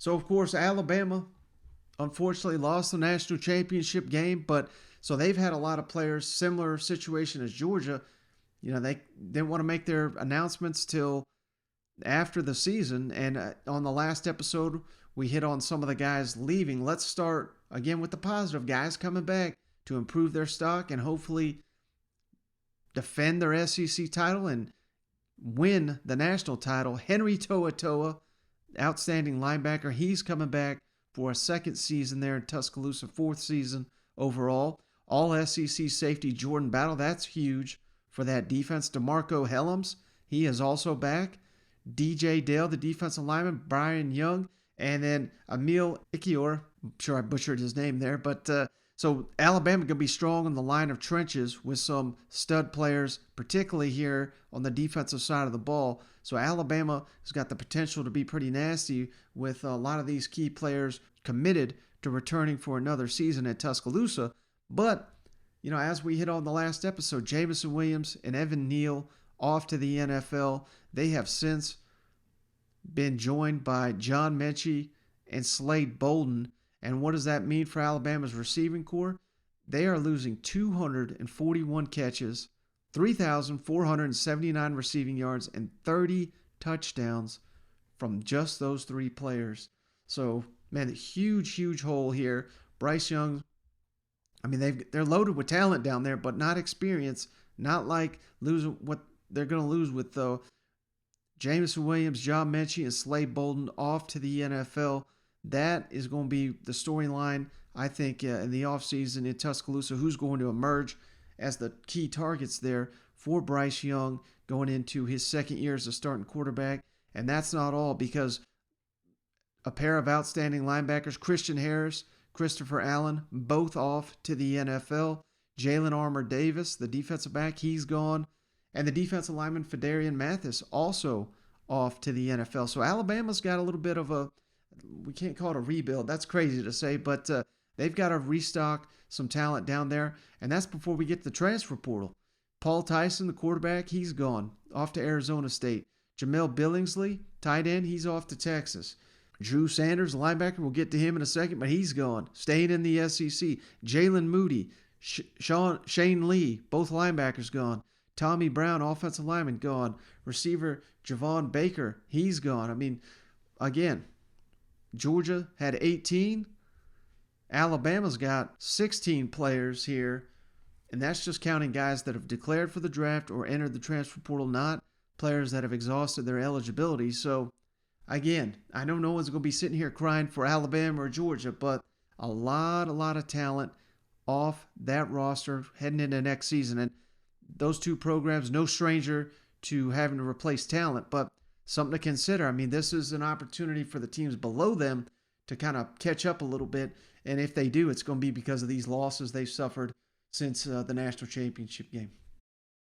So, of course, Alabama unfortunately lost the national championship game, but so they've had a lot of players, similar situation as Georgia. They didn't want to make their announcements till after the season. And on the last episode, we hit on some of the guys leaving. Let's start again with the positive guys coming back to improve their stock and hopefully defend their SEC title and win the national title. Henry To'oTo'o, outstanding linebacker, he's coming back for a second season there in Tuscaloosa, fourth season overall. All SEC safety Jordan Battle, that's huge for that defense. DeMarco Hellams, he is also back. DJ Dale, the defensive lineman, Brian Young, and then Emil Ikior. I'm sure I butchered his name there, but so Alabama going to be strong on the line of trenches with some stud players, particularly here on the defensive side of the ball. So Alabama has got the potential to be pretty nasty with a lot of these key players committed to returning for another season at Tuscaloosa. But, as we hit on the last episode, Jameson Williams and Evan Neal off to the NFL. They have since been joined by John Mechie and Slade Bolden. And what does that mean for Alabama's receiving corps? They are losing 241 catches, 3,479 receiving yards, and 30 touchdowns from just those three players. So, man, a huge hole here. Bryce Young, they're loaded with talent down there, but not experience. Not like losing what they're going to lose with Jameson Williams, John Mechie, and Slade Bolden off to the NFL. That is going to be the storyline, I think, in the offseason in Tuscaloosa. Who's going to emerge as the key targets there for Bryce Young going into his second year as a starting quarterback. And that's not all, because a pair of outstanding linebackers, Christian Harris, Christopher Allen, both off to the NFL. Jalen Armour-Davis, the defensive back, he's gone. And the defensive lineman, Phidarian Mathis, also off to the NFL. So Alabama's got a little bit of we can't call it a rebuild. That's crazy to say, but they've got to restock some talent down there. And that's before we get to the transfer portal. Paul Tyson, the quarterback, he's gone, off to Arizona State. Jamel Billingsley, tight end, he's off to Texas. Drew Sanders, linebacker, we'll get to him in a second, but he's gone, staying in the SEC. Jalen Moody, Shane Lee, both linebackers gone. Tommy Brown, offensive lineman, gone. Receiver Javon Baker, he's gone. Again, Georgia had 18. Alabama's got 16 players here, and that's just counting guys that have declared for the draft or entered the transfer portal, not players that have exhausted their eligibility. So, again, I know no one's going to be sitting here crying for Alabama or Georgia, but a lot of talent off that roster heading into next season. And those two programs, no stranger to having to replace talent, but something to consider. This is an opportunity for the teams below them to kind of catch up a little bit. And if they do, it's going to be because of these losses they've suffered since the national championship game.